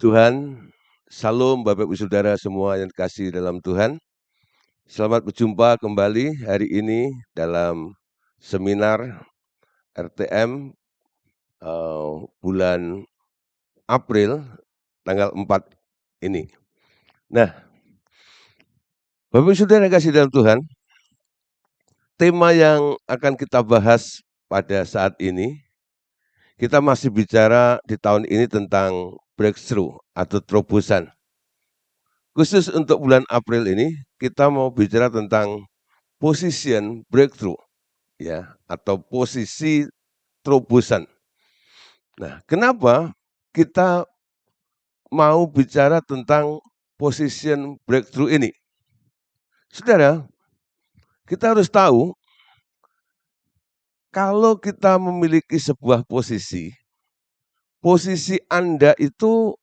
Tuhan, Salam Bapak Ibu Saudara semua yang dikasihi dalam Tuhan. Selamat berjumpa kembali hari ini dalam seminar RTM bulan April tanggal 4 ini. Nah, Bapak Ibu Saudara yang dikasihi dalam Tuhan, tema yang akan kita bahas pada saat ini, kita masih bicara di tahun ini tentang breakthrough atau terobosan. Khusus untuk bulan April ini, kita mau bicara tentang position breakthrough, ya, atau posisi terobosan. Nah, kenapa kita mau bicara tentang position breakthrough ini? Saudara, kita harus tahu kalau kita memiliki sebuah posisi Anda itu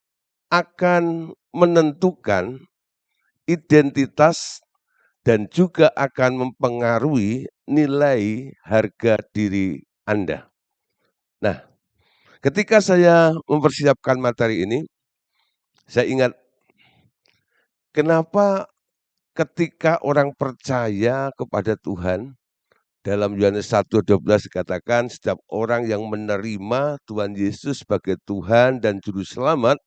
akan menentukan identitas dan juga akan mempengaruhi nilai harga diri Anda. Nah, ketika saya mempersiapkan materi ini, saya ingat kenapa ketika orang percaya kepada Tuhan, dalam Yohanes 1:12 dikatakan setiap orang yang menerima Tuhan Yesus sebagai Tuhan dan Juru Selamat,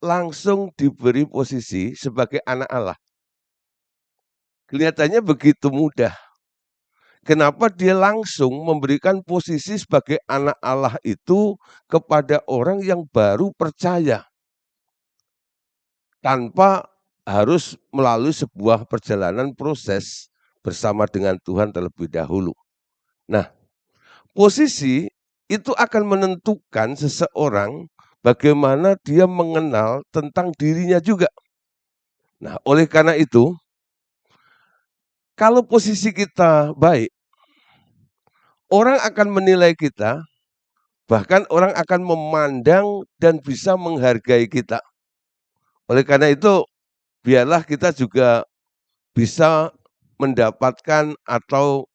langsung diberi posisi sebagai anak Allah. Kelihatannya begitu mudah. Kenapa dia langsung memberikan posisi sebagai anak Allah itu kepada orang yang baru percaya, tanpa harus melalui sebuah perjalanan proses bersama dengan Tuhan terlebih dahulu. Nah, posisi itu akan menentukan seseorang bagaimana dia mengenal tentang dirinya juga. Nah, oleh karena itu, kalau posisi kita baik, orang akan menilai kita, bahkan orang akan memandang dan bisa menghargai kita. Oleh karena itu, biarlah kita juga bisa mendapatkan atau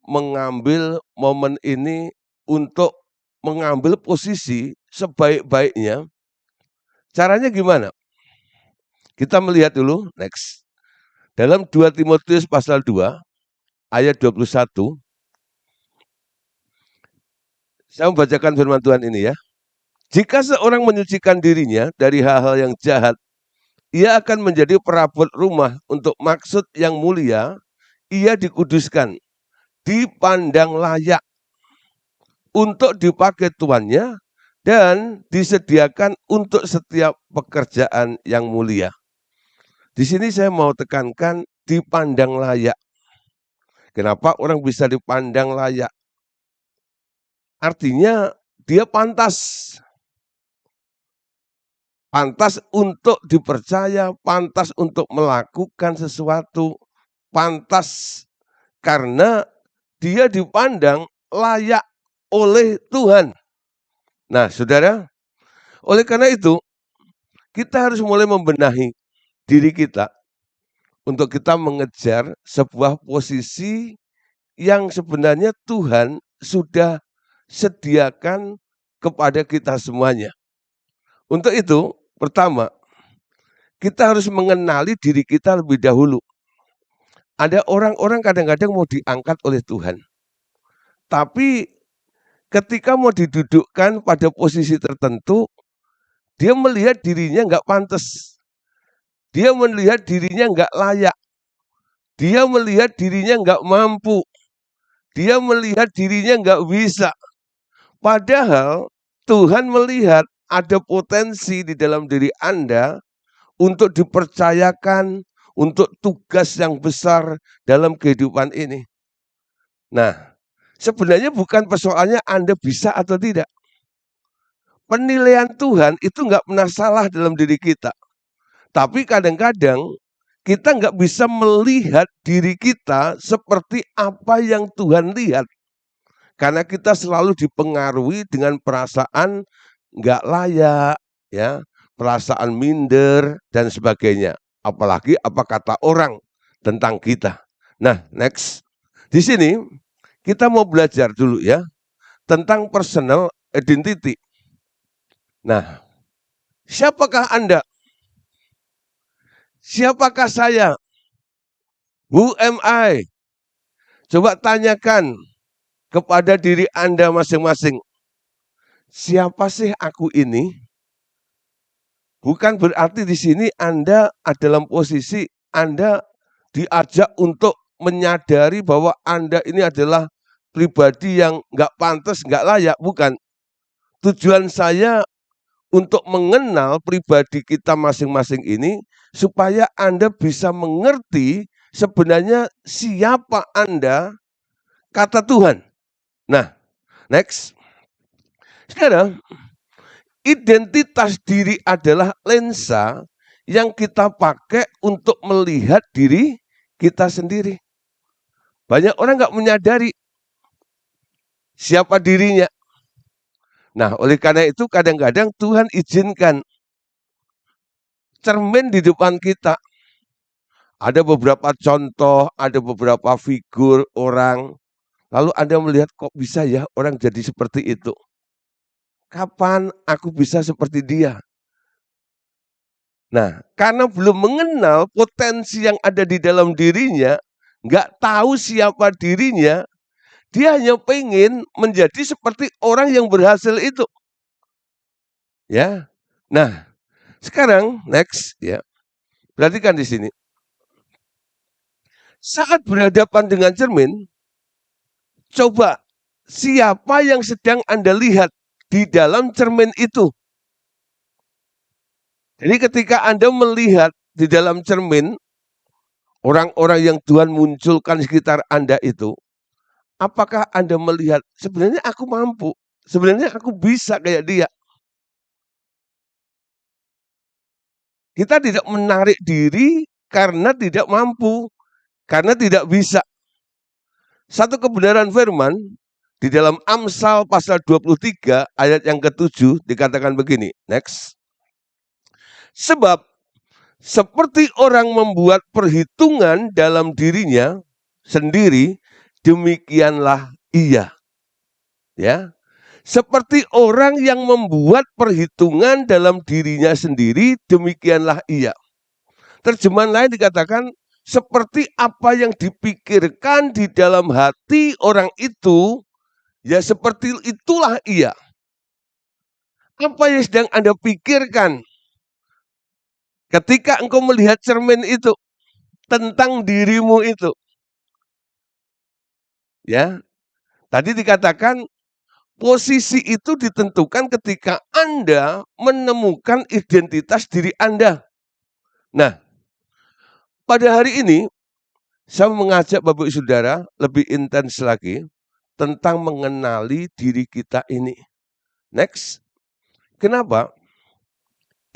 mengambil momen ini untuk mengambil posisi sebaik-baiknya. Caranya gimana? Kita melihat dulu, next. Dalam 2 Timotius pasal 2, ayat 21, saya membacakan firman Tuhan ini ya. Jika seorang menyucikan dirinya dari hal-hal yang jahat, ia akan menjadi perabot rumah untuk maksud yang mulia, ia dikuduskan, dipandang layak untuk dipakai tuannya, dan disediakan untuk setiap pekerjaan yang mulia. Di sini saya mau tekankan dipandang layak. Kenapa orang bisa dipandang layak? Artinya dia pantas. Pantas untuk dipercaya, pantas untuk melakukan sesuatu, pantas karena dia dipandang layak oleh Tuhan. Nah, saudara, oleh karena itu, kita harus mulai membenahi diri kita untuk kita mengejar sebuah posisi yang sebenarnya Tuhan sudah sediakan kepada kita semuanya. Untuk itu, pertama, kita harus mengenali diri kita lebih dahulu. Ada orang-orang kadang-kadang mau diangkat oleh Tuhan. Tapi ketika mau didudukkan pada posisi tertentu, dia melihat dirinya nggak pantas. Dia melihat dirinya nggak layak. Dia melihat dirinya nggak mampu. Dia melihat dirinya nggak bisa. Padahal Tuhan melihat ada potensi di dalam diri Anda untuk dipercayakan untuk tugas yang besar dalam kehidupan ini. Nah, sebenarnya bukan persoalannya Anda bisa atau tidak. Penilaian Tuhan itu nggak pernah salah dalam diri kita. Tapi kadang-kadang kita nggak bisa melihat diri kita seperti apa yang Tuhan lihat. Karena kita selalu dipengaruhi dengan perasaan nggak layak, ya, perasaan minder dan sebagainya. Apalagi apa kata orang tentang kita. Nah, next. Di sini kita mau belajar dulu ya tentang personal identity. Nah, Siapakah Anda? Siapakah saya? Who am I? Coba tanyakan kepada diri Anda masing-masing. Siapa sih aku ini? Bukan berarti di sini Anda dalam posisi Anda diajak untuk menyadari bahwa Anda ini adalah pribadi yang nggak pantas, nggak layak. Bukan. Tujuan saya untuk mengenal pribadi kita masing-masing ini supaya Anda bisa mengerti sebenarnya siapa Anda kata Tuhan. Nah, next. Sekarang, identitas diri adalah lensa yang kita pakai untuk melihat diri kita sendiri. Banyak orang nggak menyadari siapa dirinya. Nah, oleh karena itu kadang-kadang Tuhan izinkan cermin di depan kita. Ada beberapa contoh, ada beberapa figur orang. Lalu Anda melihat kok bisa ya orang jadi seperti itu. Kapan aku bisa seperti dia? Nah, karena belum mengenal potensi yang ada di dalam dirinya, nggak tahu siapa dirinya, dia hanya pengen menjadi seperti orang yang berhasil itu. Ya. Nah, sekarang next ya. Perhatikan di sini. Saat berhadapan dengan cermin, coba siapa yang sedang Anda lihat di dalam cermin itu? Jadi ketika Anda melihat di dalam cermin, orang-orang yang Tuhan munculkan di sekitar Anda itu, apakah Anda melihat sebenarnya aku mampu, sebenarnya aku bisa kayak dia? Kita tidak menarik diri karena tidak mampu, karena tidak bisa. Satu kebenaran firman di dalam Amsal pasal 23 ayat yang ke-7 dikatakan begini. Next. Sebab seperti orang membuat perhitungan dalam dirinya sendiri, demikianlah ia. Ya. Seperti orang yang membuat perhitungan dalam dirinya sendiri, demikianlah ia. Terjemahan lain dikatakan, seperti apa yang dipikirkan di dalam hati orang itu, ya seperti itulah ia. Apa yang sedang Anda pikirkan ketika engkau melihat cermin itu tentang dirimu itu? Ya, tadi dikatakan posisi itu ditentukan ketika Anda menemukan identitas diri Anda. Nah, pada hari ini saya mengajak Bapak Ibu Saudara lebih intens lagi tentang mengenali diri kita ini. Next. Kenapa?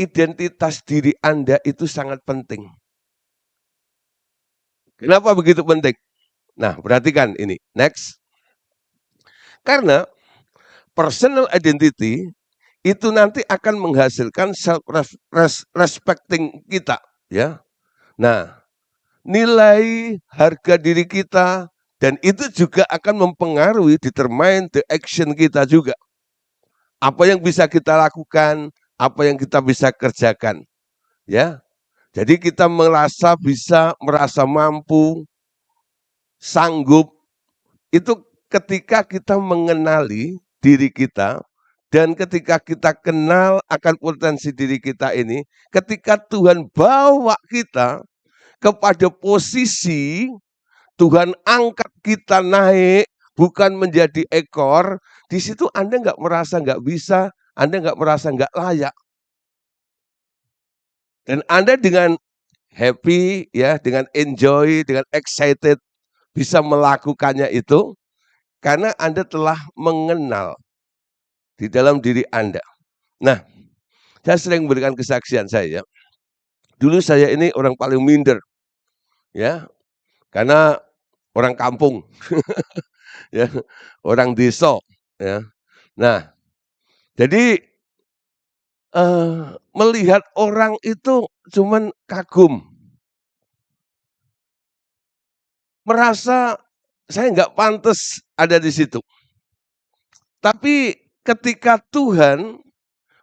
Identitas diri Anda itu sangat penting. Kenapa begitu penting? Nah, perhatikan ini. Next. Karena personal identity itu nanti akan menghasilkan self respecting kita, ya. Nah, nilai harga diri kita dan itu juga akan mempengaruhi determine the action kita juga. Apa yang bisa kita lakukan, apa yang kita bisa kerjakan, ya. Jadi kita merasa mampu, sanggup, itu ketika kita mengenali diri kita dan ketika kita kenal akan potensi diri kita ini, ketika Tuhan bawa kita kepada posisi Tuhan angkat kita naik, bukan menjadi ekor, di situ Anda nggak merasa nggak bisa, Anda nggak merasa nggak layak. Dan Anda dengan happy, ya, dengan enjoy, dengan excited, bisa melakukannya itu, karena Anda telah mengenal di dalam diri Anda. Nah, saya sering memberikan kesaksian saya. Dulu saya ini orang paling minder, ya, karena orang kampung, ya, orang desa, ya. Nah, jadi melihat orang itu cuman kagum, merasa saya nggak pantas ada di situ. Tapi ketika Tuhan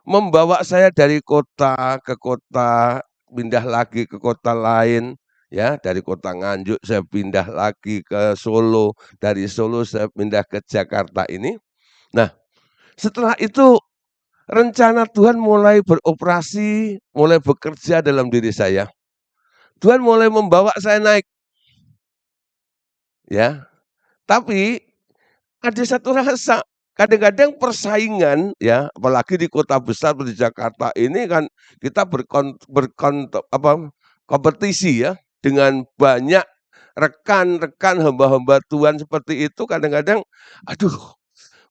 membawa saya dari kota ke kota, pindah lagi ke kota lain, ya, dari kota Nganjuk saya pindah lagi ke Solo, dari Solo saya pindah ke Jakarta ini. Nah, setelah itu rencana Tuhan mulai beroperasi, mulai bekerja dalam diri saya. Tuhan mulai membawa saya naik, ya. Tapi ada satu rasa, kadang-kadang persaingan ya, apalagi di kota besar seperti Jakarta ini kan kita kompetisi ya dengan banyak rekan-rekan hamba-hamba Tuhan seperti itu kadang-kadang aduh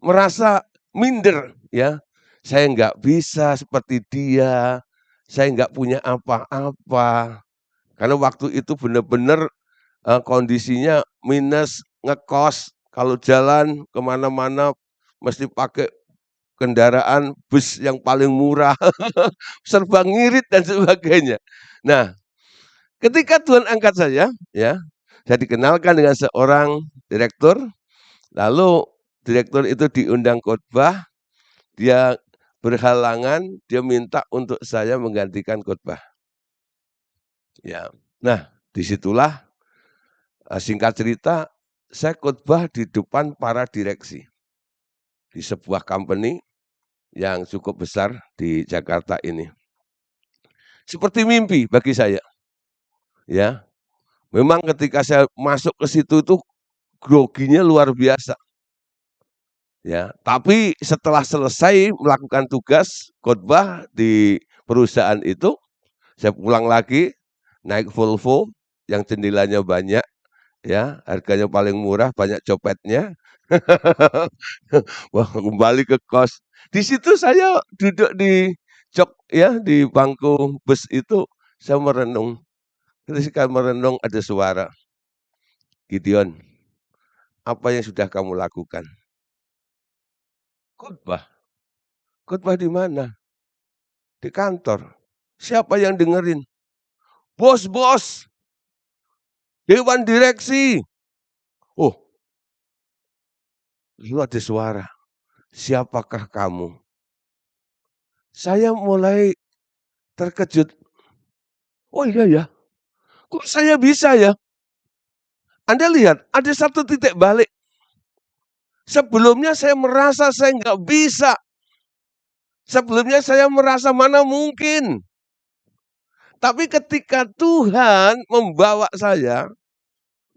merasa minder ya. Saya nggak bisa seperti dia, saya nggak punya apa-apa. Karena waktu itu benar-benar kondisinya minus, ngekos, kalau jalan kemana-mana mesti pakai kendaraan bus yang paling murah, serba ngirit dan sebagainya. Nah, ketika Tuhan angkat saya dikenalkan dengan seorang direktur, lalu direktur itu diundang khotbah, dia berhalangan, dia minta untuk saya menggantikan khotbah. Ya, nah disitulah singkat cerita, saya khotbah di depan para direksi di sebuah company yang cukup besar di Jakarta ini. Seperti mimpi bagi saya. Ya, memang ketika saya masuk ke situ tuh groginya luar biasa. Ya, tapi setelah selesai melakukan tugas khotbah di perusahaan itu, saya pulang lagi naik Volvo yang jendelanya banyak, ya, harganya paling murah, banyak copetnya. Wah, kembali ke kos. Di situ saya duduk di jok ya, di bangku bus itu saya merenung. Ketika merenung ada suara, "Gideon, apa yang sudah kamu lakukan?" "Khotbah." "Khotbah di mana?" "Di kantor." "Siapa yang dengerin?" "Bos-bos, dewan direksi." Oh, lalu ada suara, "Siapakah kamu?" Saya mulai terkejut. Oh iya ya, kok saya bisa ya? Anda lihat, ada satu titik balik. Sebelumnya saya merasa saya nggak bisa. Sebelumnya saya merasa mana mungkin. Tapi ketika Tuhan membawa saya,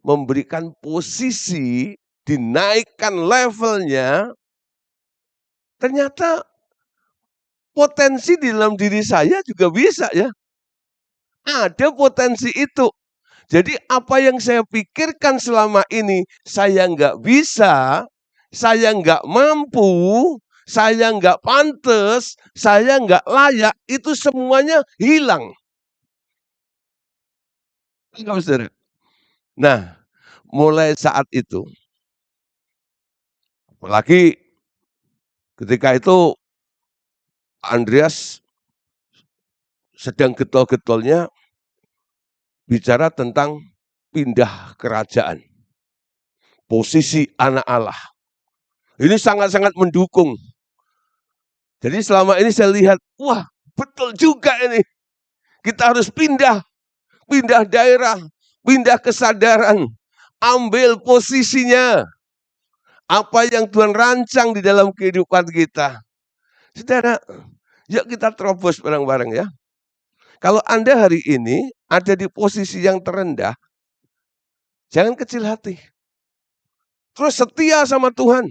memberikan posisi, dinaikkan levelnya, ternyata potensi di dalam diri saya juga bisa ya. Ada potensi itu. Jadi apa yang saya pikirkan selama ini, saya nggak bisa, saya nggak mampu, saya nggak pantas, saya nggak layak, itu semuanya hilang. Nah, mulai saat itu, apalagi ketika itu Andreas sedang getol-getolnya bicara tentang pindah kerajaan, posisi anak Allah. Ini sangat-sangat mendukung. Jadi selama ini saya lihat, wah betul juga ini. Kita harus pindah daerah, pindah kesadaran, ambil posisinya. Apa yang Tuhan rancang di dalam kehidupan kita. Saudara, yuk kita terobos bareng-bareng ya. Kalau Anda hari ini ada di posisi yang terendah, jangan kecil hati. Terus setia sama Tuhan.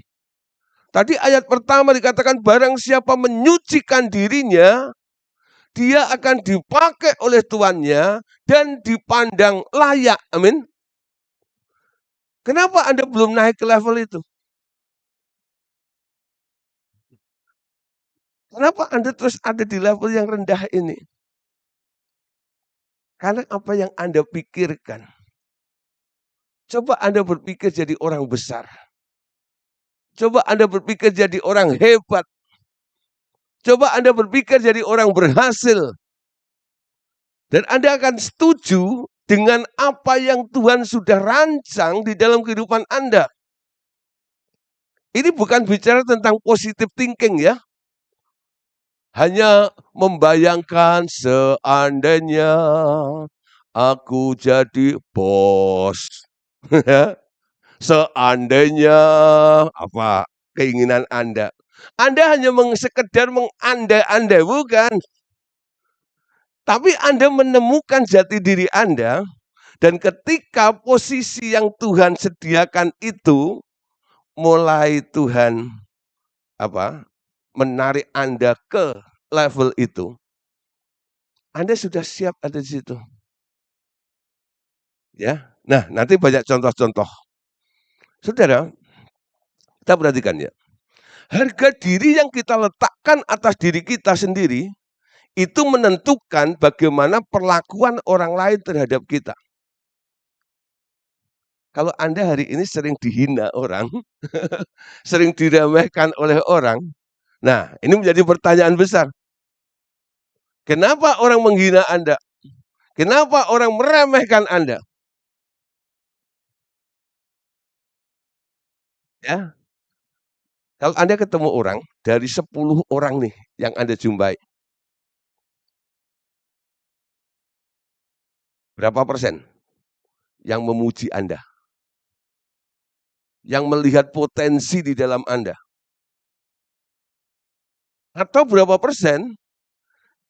Tadi ayat pertama dikatakan barang siapa menyucikan dirinya, dia akan dipakai oleh tuannya dan dipandang layak. Amin. Kenapa Anda belum naik ke level itu? Kenapa Anda terus ada di level yang rendah ini? Karena apa yang Anda pikirkan. Coba Anda berpikir jadi orang besar. Coba Anda berpikir jadi orang hebat. Coba Anda berpikir jadi orang berhasil. Dan Anda akan setuju dengan apa yang Tuhan sudah rancang di dalam kehidupan Anda. Ini bukan bicara tentang positive thinking ya. hanya membayangkan seandainya aku jadi bos. Seandainya apa keinginan Anda. Anda hanya sekedar mengandai-andai, bukan. Tapi Anda menemukan jati diri Anda, dan ketika posisi yang Tuhan sediakan itu, mulai Tuhan menarik Anda ke level itu, Anda sudah siap ada di situ. Ya. Nah, nanti banyak contoh-contoh. Saudara, kita perhatikan ya. Harga diri yang kita letakkan atas diri kita sendiri, itu menentukan bagaimana perlakuan orang lain terhadap kita. Kalau Anda hari ini sering dihina orang, sering diremehkan oleh orang, nah ini menjadi pertanyaan besar. Kenapa orang menghina Anda? Kenapa orang meremehkan Anda? Ya, kalau Anda ketemu orang, dari 10 orang nih yang Anda jumpai, berapa persen yang memuji Anda? Yang melihat potensi di dalam Anda? Atau berapa persen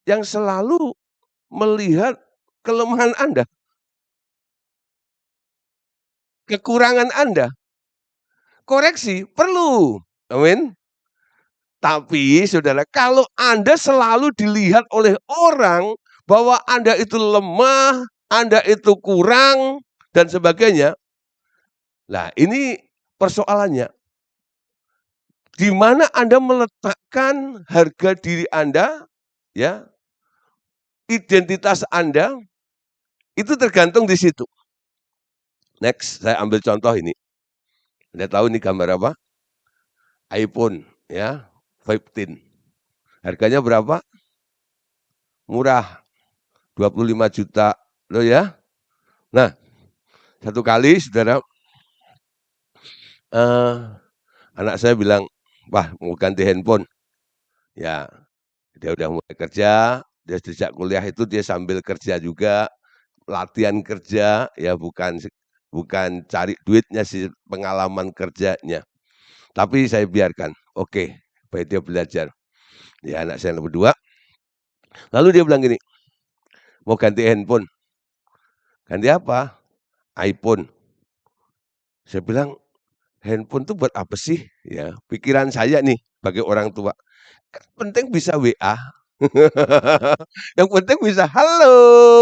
yang selalu melihat kelemahan Anda, kekurangan Anda? Koreksi perlu, amin. Tapi saudara, kalau Anda selalu dilihat oleh orang bahwa Anda itu lemah, Anda itu kurang, dan sebagainya. Nah, ini persoalannya. Di mana Anda meletakkan harga diri Anda, ya, identitas Anda, itu tergantung di situ. Next, saya ambil contoh ini. Anda tahu ini gambar apa? iPhone, ya, 15. Harganya berapa? Murah, 25 juta loh ya. Nah, satu kali saudara, anak saya bilang, wah mau ganti handphone. Ya, dia udah mulai kerja, dia sejak kuliah itu dia sambil kerja juga, latihan kerja, ya bukan cari duitnya sih, pengalaman kerjanya. Tapi saya biarkan, oke, baik dia belajar. Ya anak saya nomor 2. Lalu dia bilang gini, mau ganti handphone. Ganti apa? iPhone. Saya bilang, handphone itu buat apa sih? Ya, pikiran saya nih sebagai orang tua. Kan penting bisa WA. Yang penting bisa halo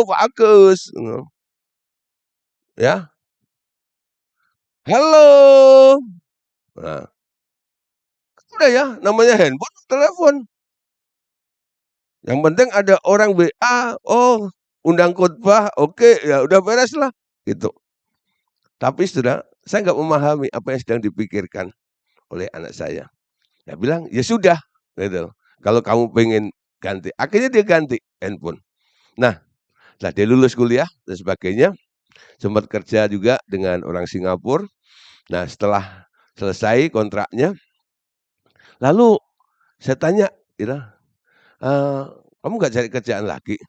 Pak Agus. Ya, halo. Nah, udah ya, namanya handphone, telepon. Yang penting ada orang WA, oh undang khotbah, oke, ya udah beres lah, gitu. Tapi sudah, saya nggak memahami apa yang sedang dipikirkan oleh anak saya. Dia bilang, ya sudah, gitu. Kalau kamu pengen ganti, akhirnya dia ganti handphone. Nah, setelah dia lulus kuliah dan sebagainya, sempat kerja juga dengan orang Singapura. Nah, setelah selesai kontraknya, lalu saya tanya, kamu nggak cari kerjaan lagi?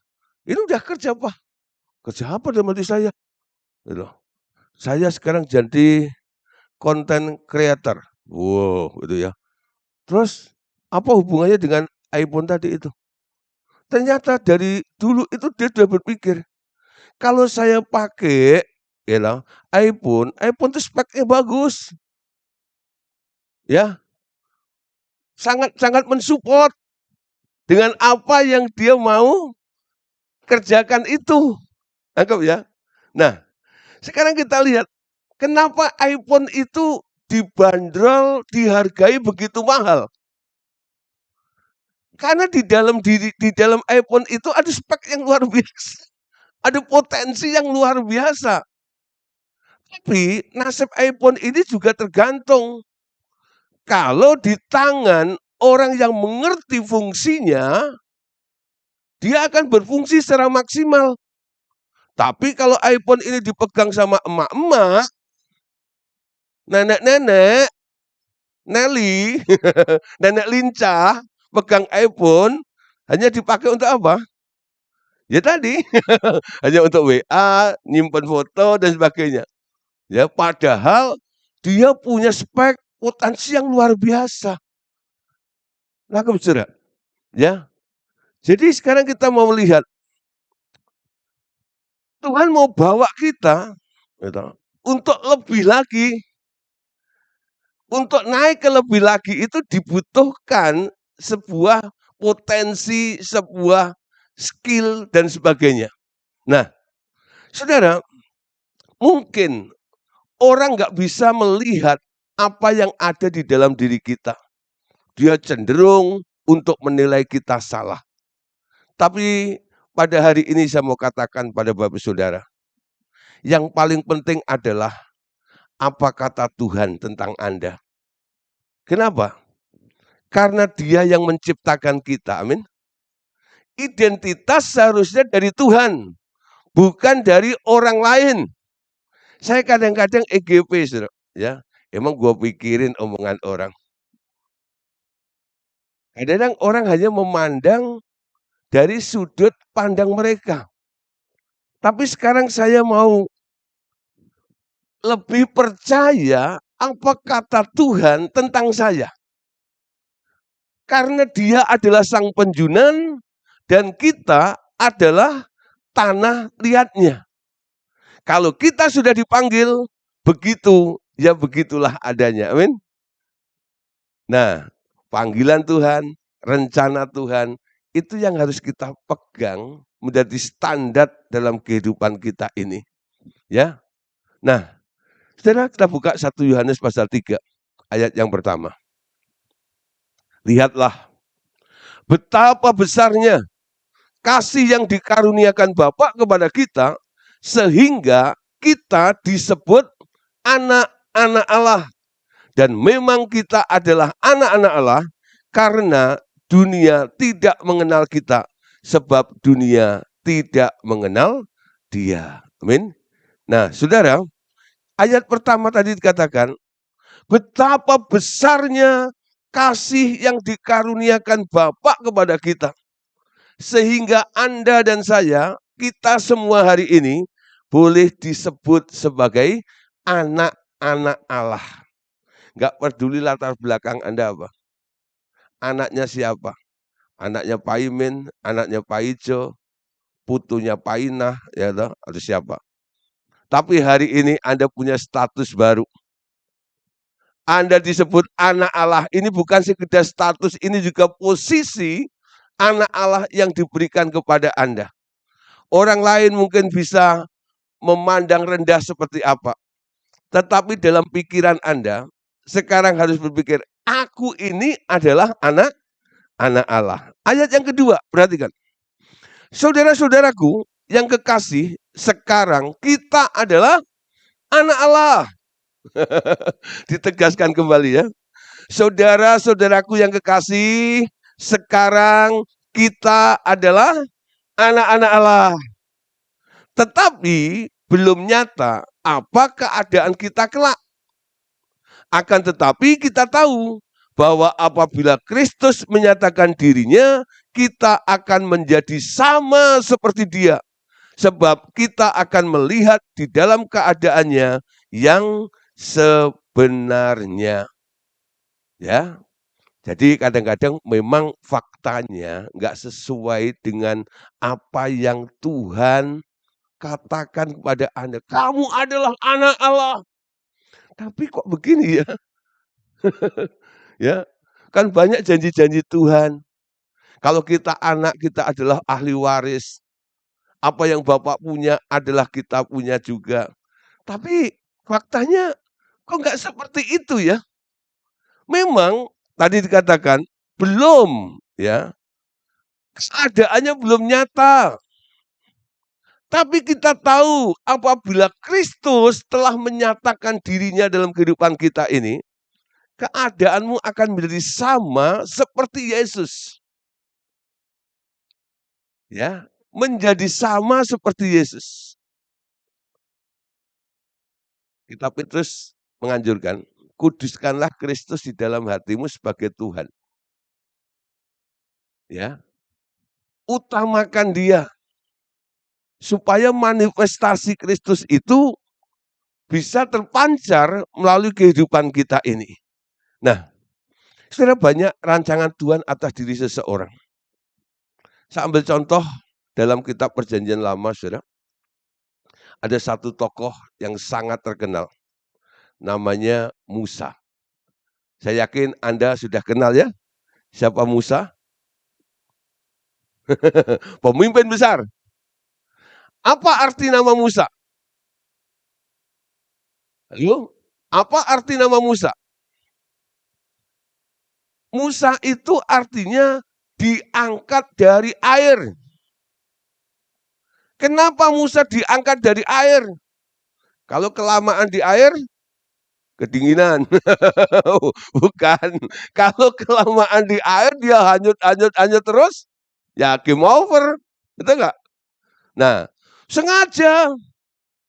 Ini udah kerja Pak. Kerja apa dalam hati saya? Gitu. Saya sekarang jadi content creator. Wow, gitu ya. Terus apa hubungannya dengan iPhone tadi itu? Ternyata dari dulu itu dia sudah berpikir, kalau saya pakai iPhone itu speknya bagus. Ya, sangat mensupport dengan apa yang dia mau kerjakan itu. Anggap ya. Nah, sekarang kita lihat kenapa iPhone itu dibanderol, dihargai begitu mahal. Karena di dalam iPhone itu ada spek yang luar biasa. Ada potensi yang luar biasa. Tapi nasib iPhone ini juga tergantung. Kalau di tangan orang yang mengerti fungsinya, dia akan berfungsi secara maksimal. Tapi kalau iPhone ini dipegang sama emak-emak, nenek-nenek, Nelly, nenek lincah, pegang iPhone, Hanya dipakai untuk apa? Ya tadi, hanya untuk WA, nyimpen foto dan sebagainya. Ya, padahal dia punya spek potensi yang luar biasa. Nangkep saudara? Ya. Jadi sekarang kita mau melihat Tuhan mau bawa kita gitu, untuk lebih lagi, untuk naik ke lebih lagi itu dibutuhkan sebuah potensi, sebuah skill dan sebagainya. Nah, saudara, mungkin orang nggak bisa melihat apa yang ada di dalam diri kita. Dia cenderung untuk menilai kita salah. Tapi pada hari ini saya mau katakan pada Bapak Saudara, yang paling penting adalah apa kata Tuhan tentang Anda. Kenapa? Karena Dia yang menciptakan kita. Amin. Identitas seharusnya dari Tuhan, bukan dari orang lain. Saya kadang-kadang EGP, saudara. Ya, emang gue pikirin omongan orang. Kadang-kadang orang hanya memandang dari sudut pandang mereka. Tapi sekarang saya mau lebih percaya apa kata Tuhan tentang saya. Karena Dia adalah sang penjunan dan kita adalah tanah liatnya. Kalau kita sudah dipanggil, begitu, ya begitulah adanya. Amin. Nah, panggilan Tuhan, rencana Tuhan, itu yang harus kita pegang menjadi standar dalam kehidupan kita ini. Ya. Nah, saudara, kita buka 1 Yohanes pasal 3 ayat yang pertama. Lihatlah betapa besarnya kasih yang dikaruniakan Bapa kepada kita sehingga kita disebut anak-anak Allah. Dan memang kita adalah anak-anak Allah karena dunia tidak mengenal kita sebab dunia tidak mengenal Dia. Amin. Nah, saudara, ayat pertama tadi dikatakan betapa besarnya kasih yang dikaruniakan Bapa kepada kita. Sehingga Anda dan saya, kita semua hari ini boleh disebut sebagai anak-anak Allah. Enggak peduli latar belakang Anda apa. Anaknya siapa? Anaknya Pak Imin, anaknya Pak Ijo, putunya Pak Inah, ya toh, atau siapa. Tapi hari ini Anda punya status baru. Anda disebut anak Allah, ini bukan sekedar status, ini juga posisi anak Allah yang diberikan kepada Anda. Orang lain mungkin bisa memandang rendah seperti apa. Tetapi dalam pikiran Anda, sekarang harus berpikir, aku ini adalah anak Allah. Ayat yang kedua, perhatikan. Saudara-saudaraku yang kekasih, sekarang kita adalah anak Allah. Ditegaskan kembali ya. Saudara-saudaraku yang kekasih, sekarang kita adalah anak-anak Allah. Tetapi belum nyata apa keadaan kita kelak. Akan tetapi kita tahu bahwa apabila Kristus menyatakan dirinya, kita akan menjadi sama seperti Dia. Sebab kita akan melihat di dalam keadaannya yang sebenarnya. Ya, jadi kadang-kadang memang faktanya nggak sesuai dengan apa yang Tuhan katakan kepada Anda. Kamu adalah anak Allah. Tapi kok begini ya? Ya, kan banyak janji-janji Tuhan. Kalau kita anak, kita adalah ahli waris. Apa yang Bapak punya adalah kita punya juga. Tapi faktanya kok nggak seperti itu ya? Memang tadi dikatakan belum ya, keadaannya belum nyata. Tapi kita tahu apabila Kristus telah menyatakan dirinya dalam kehidupan kita ini, keadaanmu akan menjadi sama seperti Yesus. Ya, menjadi sama seperti Yesus. Kitab Petrus menganjurkan, kuduskanlah Kristus di dalam hatimu sebagai Tuhan. Ya. utamakan dia. Supaya manifestasi Kristus itu bisa terpancar melalui kehidupan kita ini. Nah, saudara, banyak rancangan Tuhan atas diri seseorang. Saya ambil contoh dalam kitab Perjanjian Lama, saudara. Ada satu tokoh yang sangat terkenal. Namanya Musa. Saya yakin Anda sudah kenal ya. Siapa Musa? Pemimpin besar. Apa arti nama Musa? Ayo, apa arti nama Musa? Musa itu artinya diangkat dari air. Kenapa Musa diangkat dari air? Kalau kelamaan di air, kedinginan. Bukan. Kalau kelamaan di air, dia hanyut terus, ya game over. Betul nggak? Nah, sengaja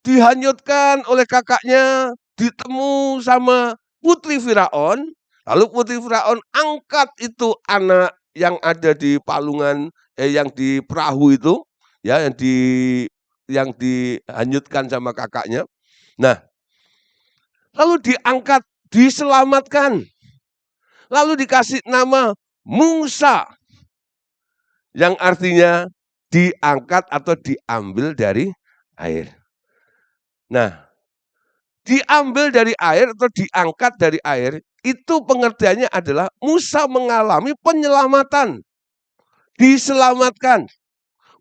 dihanyutkan oleh kakaknya, ditemu sama putri Firaun, lalu putri Firaun angkat itu anak yang ada di palungan, yang di perahu itu, ya, yang dihanyutkan sama kakaknya. Nah, lalu diangkat, diselamatkan, lalu dikasih nama Musa, yang artinya diangkat atau diambil dari air. Nah, diambil dari air atau diangkat dari air, itu pengertiannya adalah Musa mengalami penyelamatan. Diselamatkan.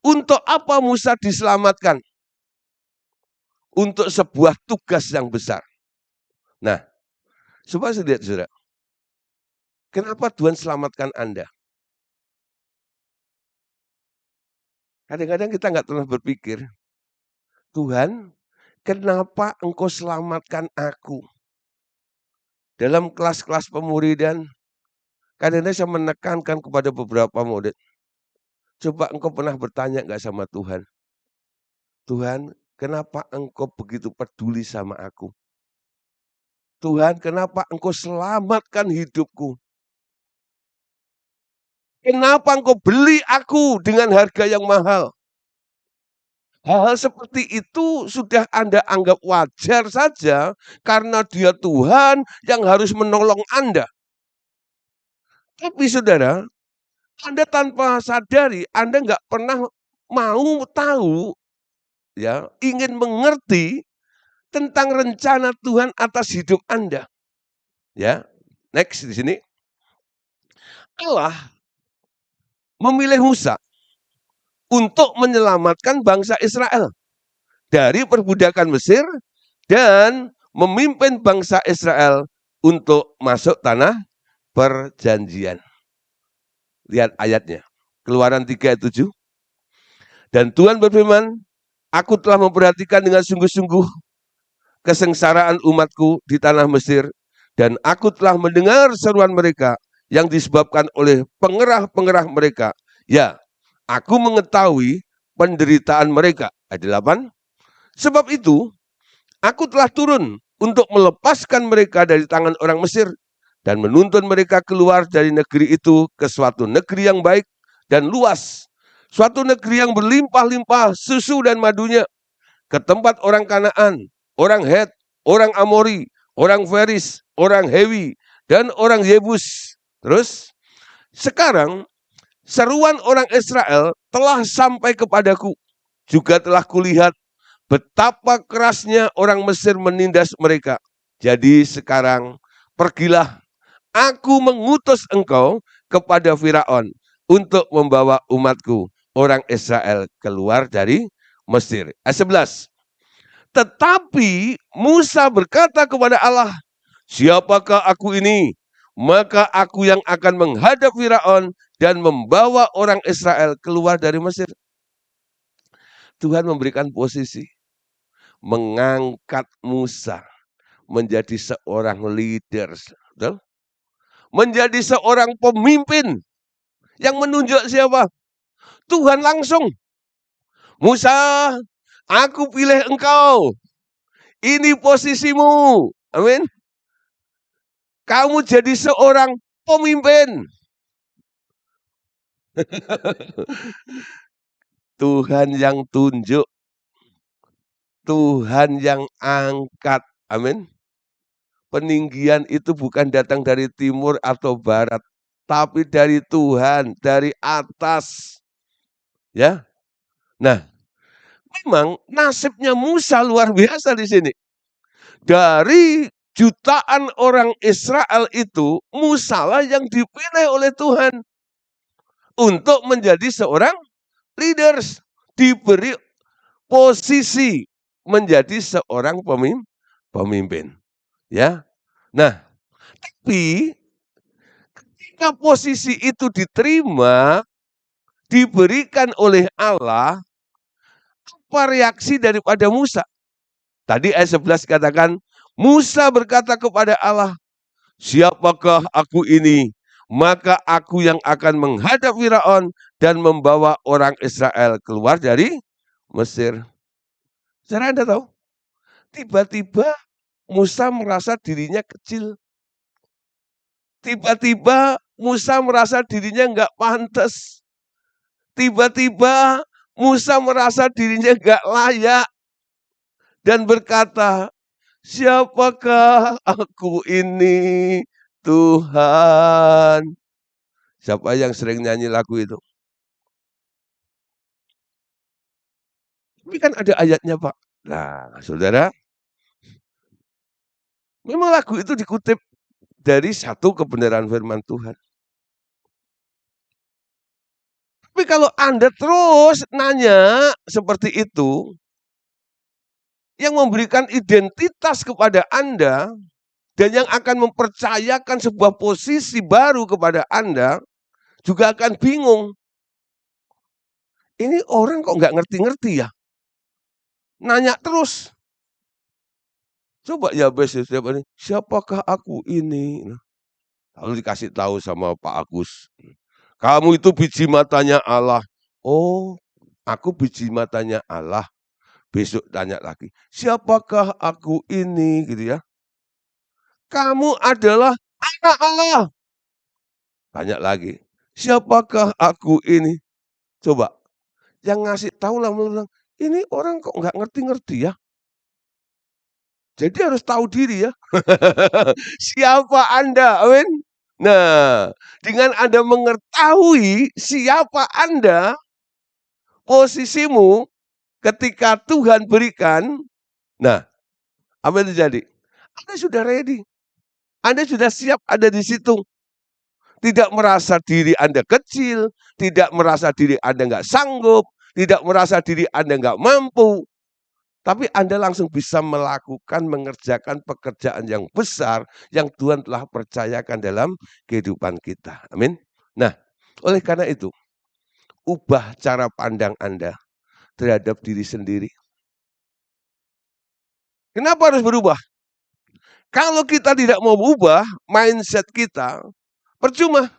Untuk apa Musa diselamatkan? Untuk sebuah tugas yang besar. Nah, coba saya lihat, saudara. Kenapa Tuhan selamatkan Anda? Kadang-kadang kita nggak pernah berpikir, Tuhan, kenapa Engkau selamatkan aku? Dalam kelas-kelas pemuridan, kadang-kadang saya menekankan kepada beberapa murid. Coba engkau pernah bertanya nggak sama Tuhan? Tuhan, kenapa engkau begitu peduli sama aku? Tuhan, kenapa engkau selamatkan hidupku? Kenapa engkau beli aku dengan harga yang mahal? Hal-hal seperti itu sudah Anda anggap wajar saja karena Dia Tuhan yang harus menolong Anda. Tapi saudara, Anda tanpa sadari, Anda nggak pernah mau tahu, ya, ingin mengerti tentang rencana Tuhan atas hidup Anda. Ya, next di sini. Allah memilih Musa untuk menyelamatkan bangsa Israel dari perbudakan Mesir dan memimpin bangsa Israel untuk masuk tanah perjanjian. Lihat ayatnya. Keluaran 3 ayat 7. Dan Tuhan berfirman, aku telah memperhatikan dengan sungguh-sungguh kesengsaraan umatku di tanah Mesir, dan aku telah mendengar seruan mereka yang disebabkan oleh pengerah-pengerah mereka. Ya, aku mengetahui penderitaan mereka. Ayat 8. Sebab itu, aku telah turun untuk melepaskan mereka dari tangan orang Mesir dan menuntun mereka keluar dari negeri itu ke suatu negeri yang baik dan luas. Suatu negeri yang berlimpah-limpah susu dan madunya, ke tempat orang Kanaan, orang Het, orang Amori, orang Feris, orang Hewi, dan orang Yebus. Terus, sekarang seruan orang Israel telah sampai kepadaku. Juga telah kulihat betapa kerasnya orang Mesir menindas mereka. Jadi sekarang pergilah, aku mengutus engkau kepada Firaun untuk membawa umatku, orang Israel, keluar dari Mesir. Ayat 11. Tetapi Musa berkata kepada Allah, siapakah aku ini? Maka aku yang akan menghadap Firaun dan membawa orang Israel keluar dari Mesir. Tuhan memberikan posisi, mengangkat Musa menjadi seorang leader, menjadi seorang pemimpin yang menunjuk siapa? Tuhan langsung. Musa, aku pilih engkau. Ini posisimu. Amin. Kamu jadi seorang pemimpin. Tuhan yang tunjuk, Tuhan yang angkat. Amin. Peninggian itu bukan datang dari timur atau barat, tapi dari Tuhan, dari atas. Ya. Nah, memang nasibnya Musa luar biasa di sini. Dari jutaan orang Israel itu, Musa lah yang dipilih oleh Tuhan untuk menjadi seorang leaders, diberi posisi menjadi seorang pemimpin. Ya. Nah, tapi ketika posisi itu diterima, diberikan oleh Allah, apa reaksi daripada Musa? Tadi ayat 11 katakan, Musa berkata kepada Allah, siapakah aku ini? Maka aku yang akan menghadap Firaun dan membawa orang Israel keluar dari Mesir. Saudara Anda tahu? Tiba-tiba Musa merasa dirinya kecil. Tiba-tiba Musa merasa dirinya nggak pantas. Tiba-tiba Musa merasa dirinya nggak layak. Dan berkata, siapakah aku ini Tuhan? Siapa yang sering nyanyi lagu itu? Tapi kan ada ayatnya Pak. Nah saudara, memang lagu itu dikutip dari satu kebenaran firman Tuhan. Tapi kalau Anda terus nanya seperti itu, yang memberikan identitas kepada Anda, dan yang akan mempercayakan sebuah posisi baru kepada Anda, juga akan bingung. Ini orang kok nggak ngerti-ngerti ya? Nanya terus. Coba ya Yabes setiap hari, siapakah aku ini? Lalu dikasih tahu sama Pak Agus. Kamu itu biji matanya Allah. Oh, aku biji matanya Allah. Besok tanya lagi, siapakah aku ini? Gitu ya. Kamu adalah anak Allah. Tanya lagi, siapakah aku ini? Coba, yang ngasih tahu lah, ini orang kok nggak ngerti-ngerti ya. Jadi harus tahu diri ya. Siapa Anda? Amin. Nah, dengan Anda mengetahui siapa Anda, posisimu ketika Tuhan berikan, nah, apa yang terjadi? Anda sudah ready. Anda sudah siap ada di situ. Tidak merasa diri Anda kecil, tidak merasa diri Anda nggak sanggup, tidak merasa diri Anda nggak mampu, tapi Anda langsung bisa melakukan, mengerjakan pekerjaan yang besar yang Tuhan telah percayakan dalam kehidupan kita. Amin. Nah, oleh karena itu, ubah cara pandang Anda terhadap diri sendiri. Kenapa harus berubah? Kalau kita tidak mau berubah mindset kita, percuma.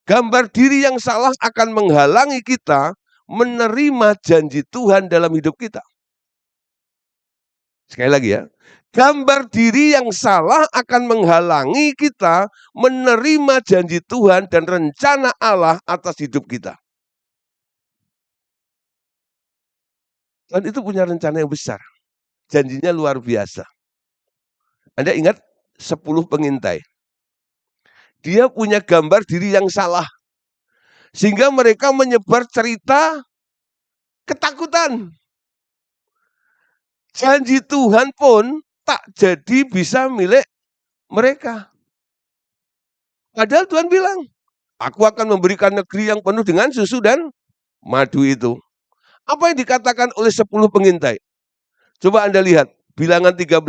Gambar diri yang salah akan menghalangi kita menerima janji Tuhan dalam hidup kita. Sekali lagi ya, gambar diri yang salah akan menghalangi kita menerima janji Tuhan dan rencana Allah atas hidup kita. Tuhan itu punya rencana yang besar. Janjinya luar biasa. Anda ingat 10 pengintai. Dia punya gambar diri yang salah. Sehingga mereka menyebar cerita ketakutan. Janji Tuhan pun tak jadi bisa milik mereka. Padahal Tuhan bilang, aku akan memberikan negeri yang penuh dengan susu dan madu itu. Apa yang dikatakan oleh 10 pengintai? Coba Anda lihat, bilangan 13,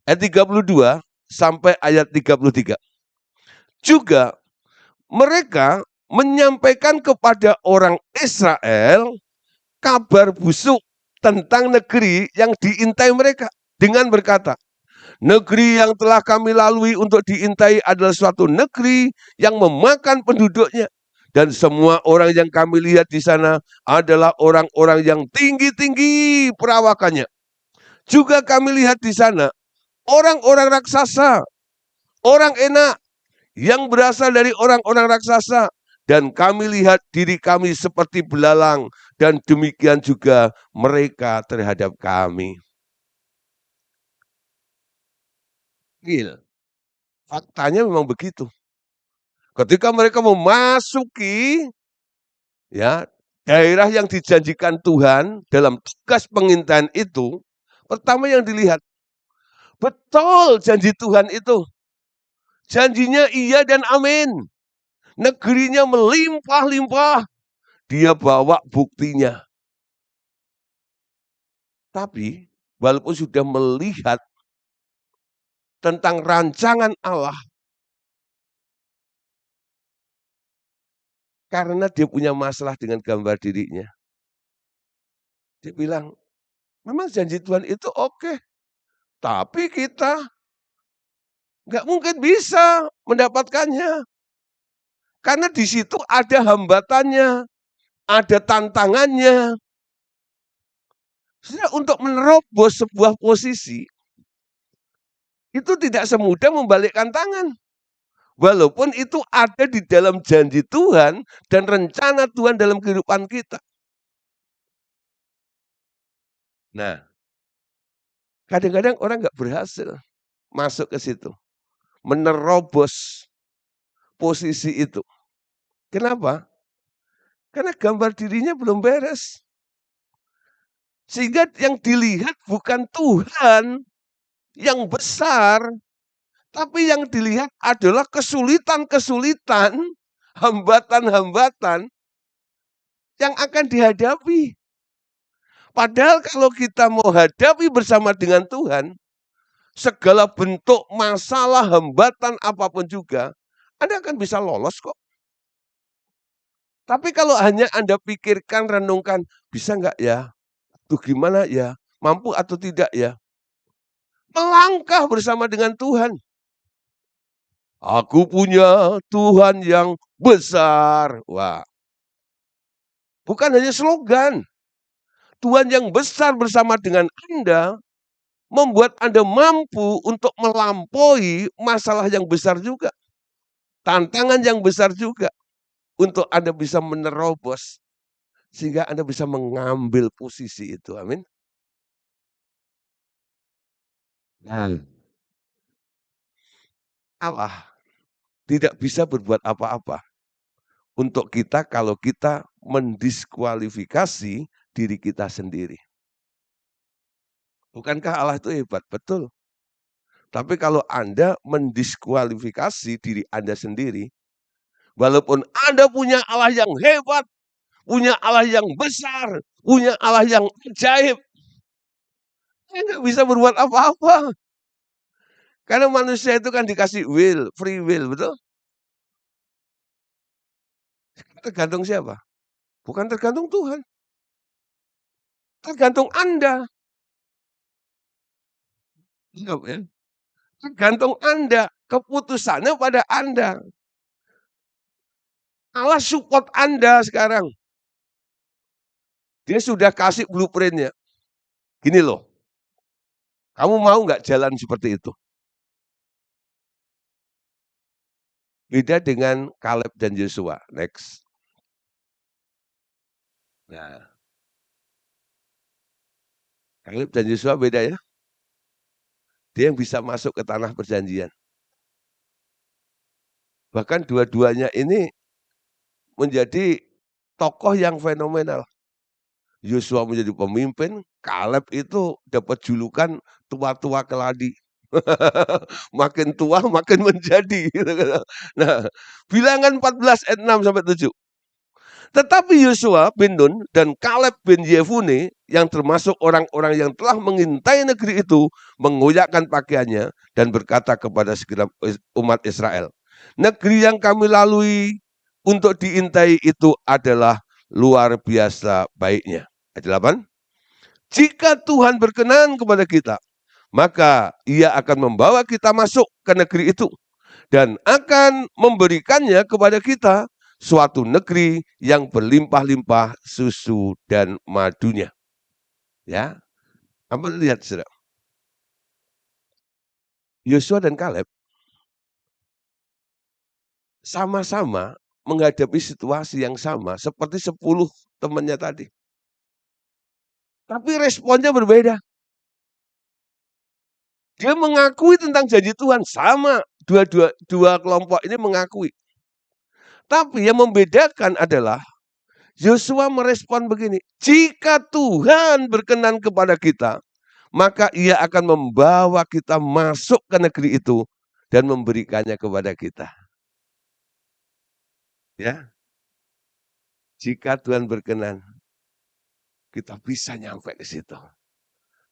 ayat 32 sampai ayat 33. Juga mereka menyampaikan kepada orang Israel kabar busuk tentang negeri yang diintai mereka dengan berkata, negeri yang telah kami lalui untuk diintai adalah suatu negeri yang memakan penduduknya. Dan semua orang yang kami lihat di sana adalah orang-orang yang tinggi-tinggi perawakannya. Juga kami lihat di sana orang-orang raksasa, orang enak yang berasal dari orang-orang raksasa dan kami lihat diri kami seperti belalang, dan demikian juga mereka terhadap kami. Faktanya memang begitu. Ketika mereka memasuki ya daerah yang dijanjikan Tuhan dalam tugas pengintaian itu, pertama yang dilihat, betul janji Tuhan itu. Janjinya iya dan amin. Negerinya melimpah-limpah. Dia bawa buktinya. Tapi walaupun sudah melihat tentang rancangan Allah, karena dia punya masalah dengan gambar dirinya. Dia bilang, memang janji Tuhan itu oke, tapi kita nggak mungkin bisa mendapatkannya. Karena di situ ada hambatannya, ada tantangannya. Untuk menerobos sebuah posisi, itu tidak semudah membalikkan tangan. Walaupun itu ada di dalam janji Tuhan dan rencana Tuhan dalam kehidupan kita. Nah, kadang-kadang orang nggak berhasil masuk ke situ, menerobos posisi itu. Kenapa? Karena gambar dirinya belum beres. Sehingga yang dilihat bukan Tuhan yang besar, tapi yang dilihat adalah kesulitan-kesulitan, hambatan-hambatan yang akan dihadapi. Padahal kalau kita mau hadapi bersama dengan Tuhan, segala bentuk masalah, hambatan apapun juga, Anda akan bisa lolos kok. Tapi kalau hanya Anda pikirkan, renungkan, bisa nggak ya? Tuh gimana ya? Mampu atau tidak ya? Melangkah bersama dengan Tuhan. Aku punya Tuhan yang besar. Wah, bukan hanya slogan. Tuhan yang besar bersama dengan Anda membuat Anda mampu untuk melampaui masalah yang besar juga. Tantangan yang besar juga untuk Anda bisa menerobos sehingga Anda bisa mengambil posisi itu. Amin. Nah, Allah tidak bisa berbuat apa-apa untuk kita kalau kita mendiskualifikasi diri kita sendiri. Bukankah Allah itu hebat? Betul. Tapi kalau Anda mendiskualifikasi diri Anda sendiri, walaupun Anda punya Allah yang hebat, punya Allah yang besar, punya Allah yang ajaib, Anda nggak bisa berbuat apa-apa. Karena manusia itu kan dikasih will, free will, betul? Tergantung siapa? Bukan tergantung Tuhan. Tergantung Anda. Ya. Tergantung Anda. Keputusannya pada Anda. Allah support Anda sekarang. Dia sudah kasih blueprintnya. Gini loh, kamu mau nggak jalan seperti itu? Beda dengan Kaleb dan Yosua. Next. Nah, Kaleb dan Yosua beda ya. Dia yang bisa masuk ke tanah perjanjian. Bahkan dua-duanya ini menjadi tokoh yang fenomenal. Yosua menjadi pemimpin, Kaleb itu dapat julukan tua-tua keladi. Makin tua makin menjadi. Nah, Bilangan 14 ayat 6 sampai 7. Tetapi Yosua bin Nun dan Kaleb bin Yefune yang termasuk orang-orang yang telah mengintai negeri itu mengoyakkan pakaiannya dan berkata kepada segenap umat Israel, negeri yang kami lalui untuk diintai itu adalah luar biasa baiknya. Ayat 8. Jika Tuhan berkenan kepada kita, maka Ia akan membawa kita masuk ke negeri itu dan akan memberikannya kepada kita suatu negeri yang berlimpah-limpah susu dan madunya. Ya, apa lihat saudara? Yosua dan Kaleb sama-sama menghadapi situasi yang sama seperti 10 temannya tadi. Tapi responnya berbeda. Dia mengakui tentang janji Tuhan, sama dua kelompok ini mengakui. Tapi yang membedakan adalah Yosua merespon begini, jika Tuhan berkenan kepada kita, maka Ia akan membawa kita masuk ke negeri itu dan memberikannya kepada kita. Ya, jika Tuhan berkenan, kita bisa nyampe ke situ.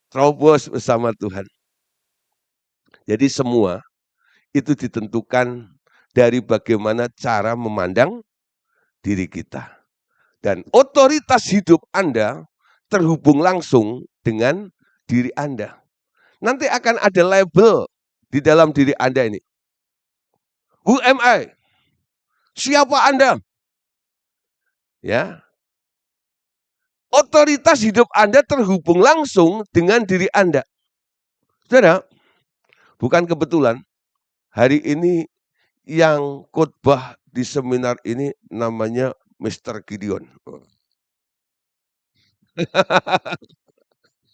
Terobos bersama Tuhan. Jadi semua itu ditentukan dari bagaimana cara memandang diri kita. Dan otoritas hidup Anda terhubung langsung dengan diri Anda. Nanti akan ada label di dalam diri Anda ini. Who am I? Siapa Anda? Ya. Otoritas hidup Anda terhubung langsung dengan diri Anda. Saudara, bukan kebetulan hari ini yang khotbah di seminar ini namanya Mr. Gideon.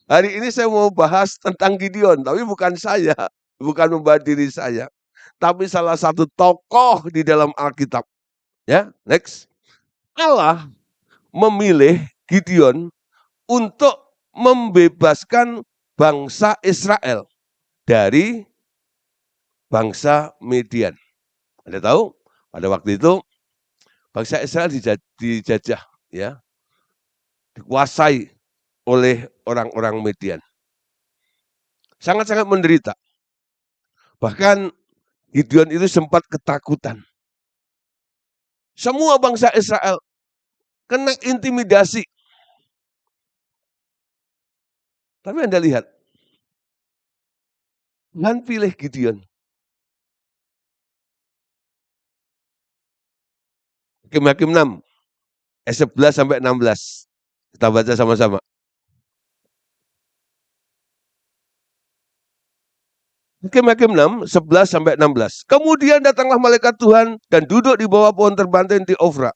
Hari ini saya mau bahas tentang Gideon, tapi bukan saya, bukan membahas diri saya, tapi salah satu tokoh di dalam Alkitab. Ya, next. Allah memilih Gideon untuk membebaskan bangsa Israel dari bangsa Midian. Anda tahu, pada waktu itu bangsa Israel dijajah, ya, dikuasai oleh orang-orang Midian. Sangat-sangat menderita. Bahkan Gideon itu sempat ketakutan. Semua bangsa Israel kena intimidasi. Tapi Anda lihat, Tuhan pilih Gideon. Hakim-Hakim 6, ayat 11 sampai 16. Kita baca sama-sama. Hakim-Hakim 6, 11 sampai 16. Kemudian datanglah malaikat Tuhan dan duduk di bawah pohon terbantin di Ofra,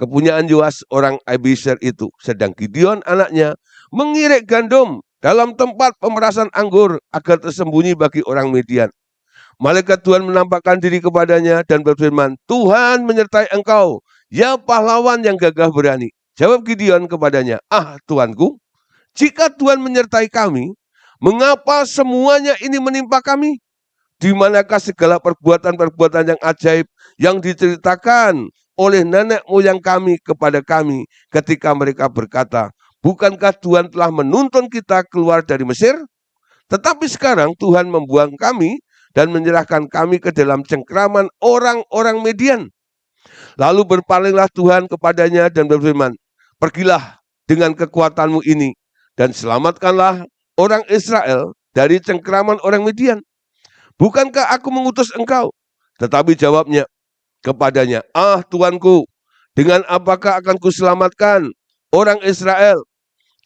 kepunyaan Yoas orang Abiezer itu. Sedang Gideon anaknya mengirik gandum dalam tempat pemerasan anggur agar tersembunyi bagi orang Midian. Malaikat Tuhan menampakkan diri kepadanya dan berfirman, Tuhan menyertai engkau, ya pahlawan yang gagah berani. Jawab Gideon kepadanya, Tuanku, jika Tuhan menyertai kami, mengapa semuanya ini menimpa kami? Di manakah segala perbuatan-perbuatan yang ajaib yang diceritakan oleh nenek moyang kami kepada kami ketika mereka berkata, bukankah Tuhan telah menuntun kita keluar dari Mesir? Tetapi sekarang Tuhan membuang kami dan menyerahkan kami ke dalam cengkraman orang-orang Midian. Lalu berpalinglah Tuhan kepadanya dan berfirman, pergilah dengan kekuatanmu ini dan selamatkanlah orang Israel dari cengkraman orang Midian. Bukankah aku mengutus engkau? Tetapi jawabnya kepadanya, Tuanku, dengan apakah akan kuselamatkan orang Israel?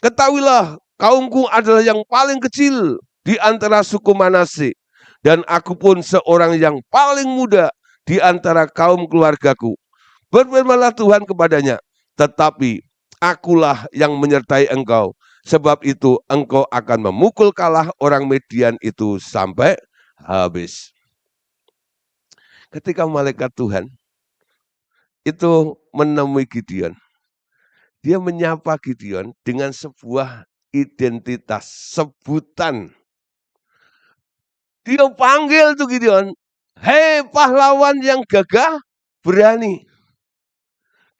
Ketahuilah, kaumku adalah yang paling kecil di antara suku Manase, dan aku pun seorang yang paling muda di antara kaum keluargaku. Berfirmanlah Tuhan kepadanya, tetapi akulah yang menyertai engkau, sebab itu engkau akan memukul kalah orang Midian itu sampai habis. Ketika malaikat Tuhan itu menemui Gideon, dia menyapa Gideon dengan sebuah identitas, sebutan. Dia panggil tuh Gideon, hei pahlawan yang gagah berani.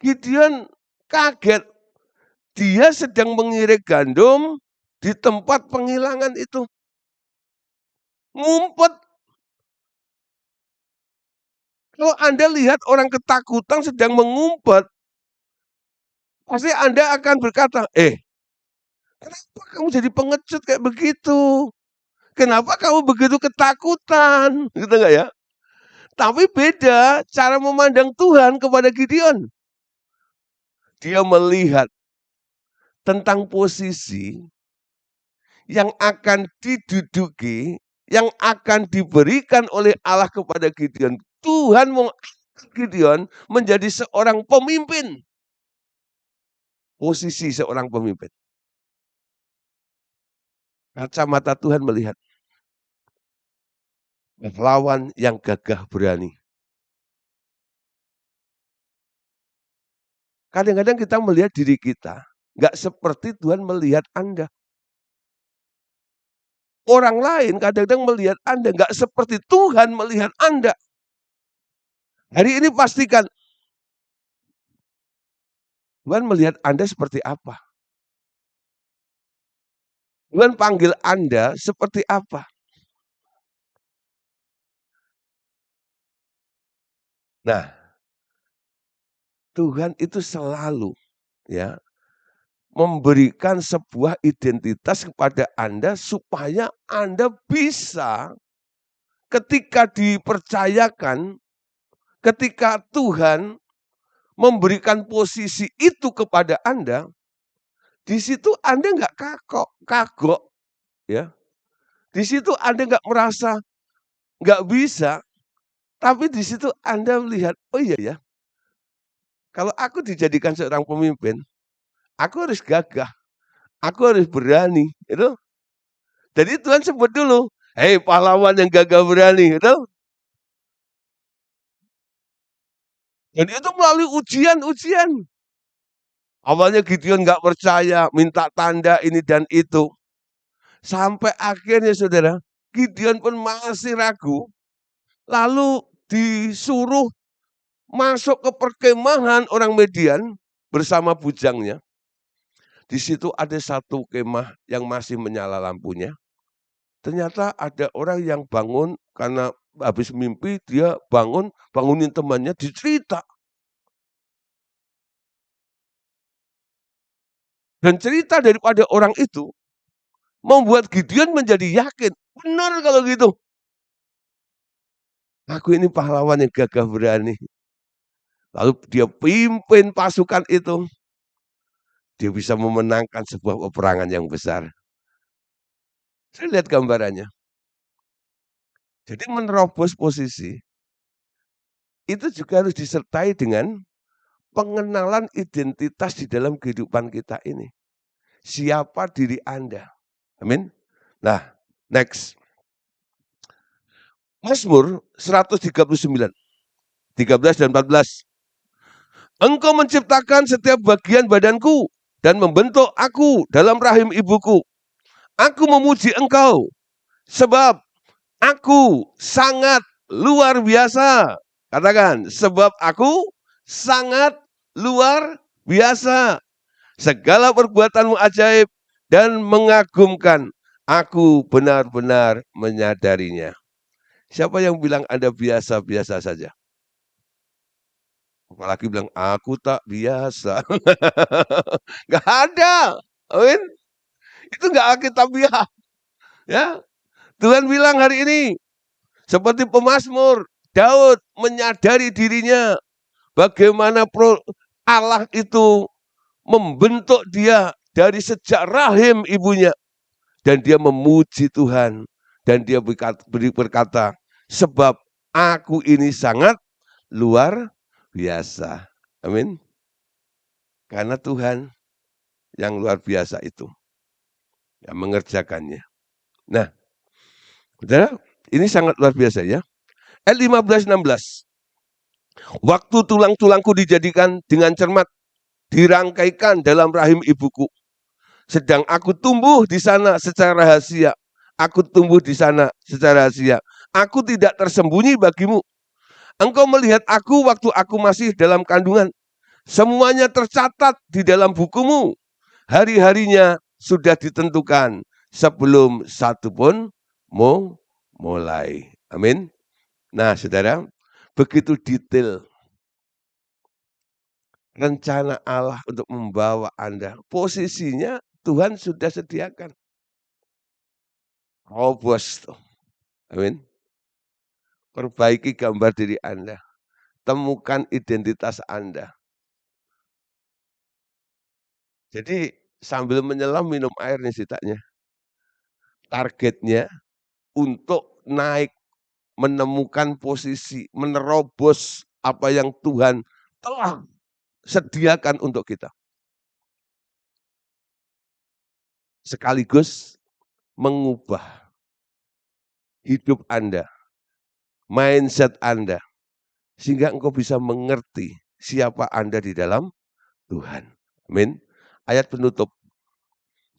Gideon kaget, dia sedang mengirik gandum di tempat penghilangan itu. Ngumpet. Kalau Anda lihat orang ketakutan sedang mengumpet, pasti Anda akan berkata, kenapa kamu jadi pengecut kayak begitu? Kenapa kamu begitu ketakutan? Gitu enggak ya? Tapi beda cara memandang Tuhan kepada Gideon. Dia melihat tentang posisi yang akan diduduki, yang akan diberikan oleh Allah kepada Gideon. Tuhan mau Gideon menjadi seorang pemimpin. Posisi seorang pemimpin. Kacamata Tuhan melihat lawan yang gagah berani. Kadang-kadang kita melihat diri kita, nggak seperti Tuhan melihat Anda. Orang lain kadang-kadang melihat Anda, nggak seperti Tuhan melihat Anda. Hari ini pastikan, Tuhan melihat Anda seperti apa? Tuhan panggil Anda seperti apa? Nah, Tuhan itu selalu ya memberikan sebuah identitas kepada Anda supaya Anda bisa ketika dipercayakan, ketika Tuhan memberikan posisi itu kepada Anda, di situ Anda nggak kagok, ya. Di situ Anda nggak merasa nggak bisa, tapi di situ Anda melihat, oh iya ya, kalau aku dijadikan seorang pemimpin, aku harus gagah, aku harus berani, gitu. Jadi Tuhan sebut dulu, hei pahlawan yang gagah berani, gitu. Dan itu melalui ujian-ujian. Awalnya Gideon nggak percaya, minta tanda ini dan itu. Sampai akhirnya saudara, Gideon pun masih ragu. Lalu disuruh masuk ke perkemahan orang Median bersama bujangnya. Di situ ada satu kemah yang masih menyala lampunya. Ternyata ada orang yang bangun karena habis mimpi, dia bangunin temannya, dicerita. Dan cerita daripada orang itu membuat Gideon menjadi yakin, benar kalau gitu. Aku ini pahlawan yang gagah berani. Lalu dia pimpin pasukan itu. Dia bisa memenangkan sebuah peperangan yang besar. Saya lihat gambarannya. Jadi menerobos posisi, itu juga harus disertai dengan pengenalan identitas di dalam kehidupan kita ini. Siapa diri Anda? Amin. Nah, next. Mazmur 139, 13 dan 14. Engkau menciptakan setiap bagian badanku dan membentuk aku dalam rahim ibuku. Aku memuji engkau sebab aku sangat luar biasa. Katakan, sebab aku sangat luar biasa. Segala perbuatanmu ajaib dan mengagumkan. Aku benar-benar menyadarinya. Siapa yang bilang Anda biasa-biasa saja? Apalagi bilang, aku tak biasa. Gak ada. Amin. Itu gak alkitabiah. Ya, Tuhan bilang hari ini, seperti pemazmur, Daud menyadari dirinya bagaimana Allah itu membentuk dia dari sejak rahim ibunya. Dan dia memuji Tuhan. Dan dia berkata, sebab aku ini sangat luar biasa. Amin. Karena Tuhan yang luar biasa itu yang mengerjakannya. Nah, saudara, ini sangat luar biasa ya. Ayat 15-16. Waktu tulang-tulangku dijadikan dengan cermat, dirangkaikan dalam rahim ibuku. Sedang aku tumbuh di sana secara rahasia. Aku tumbuh di sana secara rahasia. Aku tidak tersembunyi bagimu. Engkau melihat aku waktu aku masih dalam kandungan. Semuanya tercatat di dalam bukumu. Hari-harinya sudah ditentukan sebelum satu pun mau mulai. Amin. Nah, saudara, begitu detail rencana Allah untuk membawa Anda. Posisinya Tuhan sudah sediakan. Oh bos, amin. Perbaiki gambar diri Anda. Temukan identitas Anda. Jadi sambil menyelam minum air nih ceritanya. Targetnya untuk naik, menemukan posisi, menerobos apa yang Tuhan telah sediakan untuk kita. Sekaligus mengubah hidup Anda, mindset Anda, sehingga engkau bisa mengerti siapa Anda di dalam Tuhan. Amin. Ayat penutup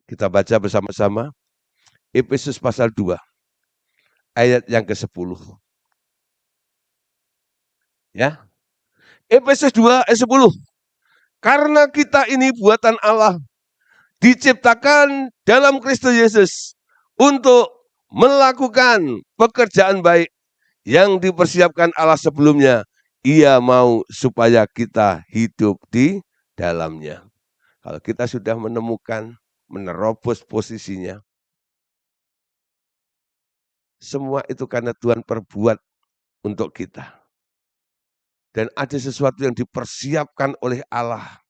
kita baca bersama-sama, Efesus pasal 2, ayat yang ke-10. Ya, Efesus 2 ayat 10. Karena kita ini buatan Allah, diciptakan dalam Kristus Yesus untuk melakukan pekerjaan baik yang dipersiapkan Allah sebelumnya. Ia mau supaya kita hidup di dalamnya. Kalau kita sudah menemukan, menerobos posisinya, semua itu karena Tuhan perbuat untuk kita. Dan ada sesuatu yang dipersiapkan oleh Allah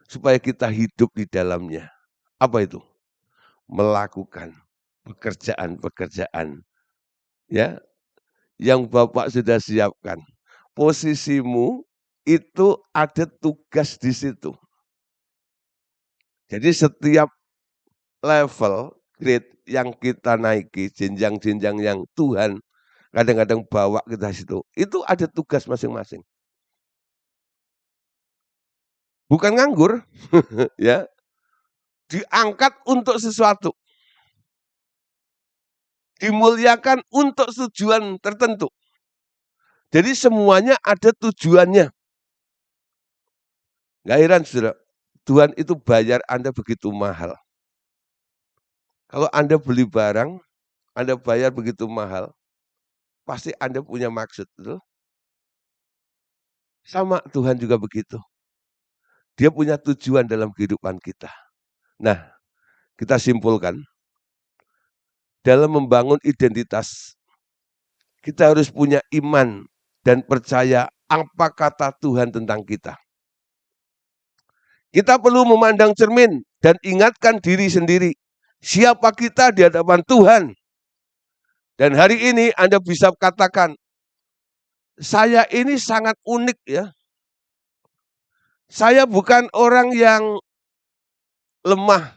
supaya kita hidup di dalamnya. Apa itu? Melakukan pekerjaan-pekerjaan ya yang Bapak sudah siapkan. Posisimu itu ada tugas di situ. Jadi setiap level grade yang kita naiki, jenjang-jenjang yang Tuhan kadang-kadang bawa kita situ, itu ada tugas masing-masing. Bukan nganggur, ya. Diangkat untuk sesuatu. Dimuliakan untuk tujuan tertentu. Jadi semuanya ada tujuannya. Gak heran, saudara. Tuhan itu bayar Anda begitu mahal. Kalau Anda beli barang, Anda bayar begitu mahal, pasti Anda punya maksud. Betul? Sama Tuhan juga begitu. Dia punya tujuan dalam kehidupan kita. Nah, kita simpulkan, dalam membangun identitas, kita harus punya iman dan percaya apa kata Tuhan tentang kita. Kita perlu memandang cermin dan ingatkan diri sendiri, siapa kita di hadapan Tuhan. Dan hari ini Anda bisa katakan, saya ini sangat unik ya. Saya bukan orang yang lemah.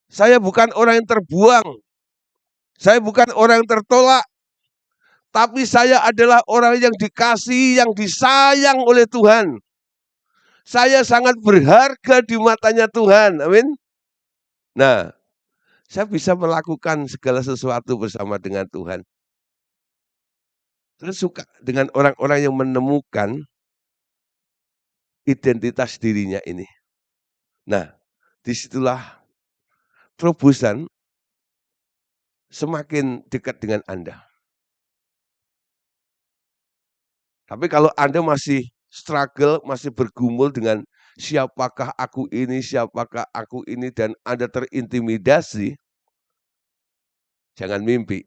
Saya bukan orang yang terbuang. Saya bukan orang yang tertolak. Tapi saya adalah orang yang dikasihi, yang disayang oleh Tuhan. Saya sangat berharga di matanya Tuhan. Amin. Nah, saya bisa melakukan segala sesuatu bersama dengan Tuhan. Terus suka dengan orang-orang yang menemukan identitas dirinya ini. Nah, disitulah terobosan semakin dekat dengan Anda. Tapi kalau Anda masih struggle, masih bergumul dengan siapakah aku ini, dan Anda terintimidasi, jangan mimpi.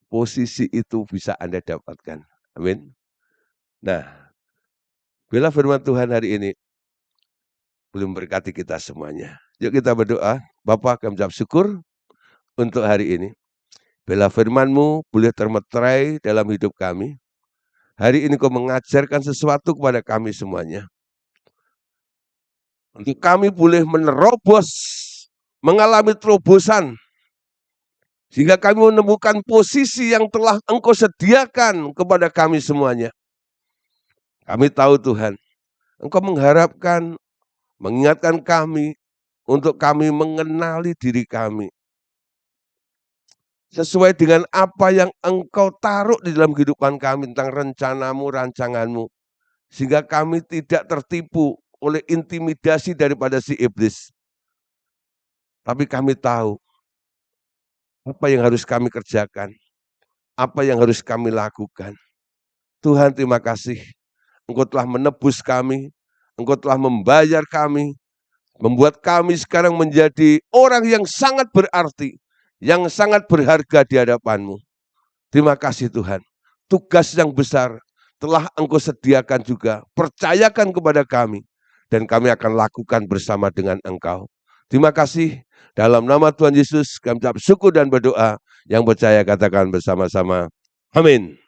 Posisi itu bisa Anda dapatkan. Amin. Nah, bila firman Tuhan hari ini belum berkati kita semuanya. Yuk kita berdoa. Bapa, kami ucap syukur untuk hari ini. Bila firman-Mu boleh termeterai dalam hidup kami. Hari ini Kau mengajarkan sesuatu kepada kami semuanya. Untuk kami boleh menerobos, mengalami terobosan. Sehingga kami menemukan posisi yang telah Engkau sediakan kepada kami semuanya. Kami tahu Tuhan, Engkau mengharapkan, mengingatkan kami, untuk kami mengenali diri kami. Sesuai dengan apa yang Engkau taruh di dalam kehidupan kami tentang rencanamu, rancanganmu. Sehingga kami tidak tertipu oleh intimidasi daripada si iblis. Tapi kami tahu apa yang harus kami kerjakan, apa yang harus kami lakukan. Tuhan, terima kasih. Engkau telah menebus kami, Engkau telah membayar kami, membuat kami sekarang menjadi orang yang sangat berarti, yang sangat berharga di hadapan-Mu. Terima kasih Tuhan. Tugas yang besar telah Engkau sediakan juga. Percayakan kepada kami. Dan kami akan lakukan bersama dengan Engkau. Terima kasih. Dalam nama Tuhan Yesus kami ucap syukur dan berdoa. Yang percaya katakan bersama-sama. Amin.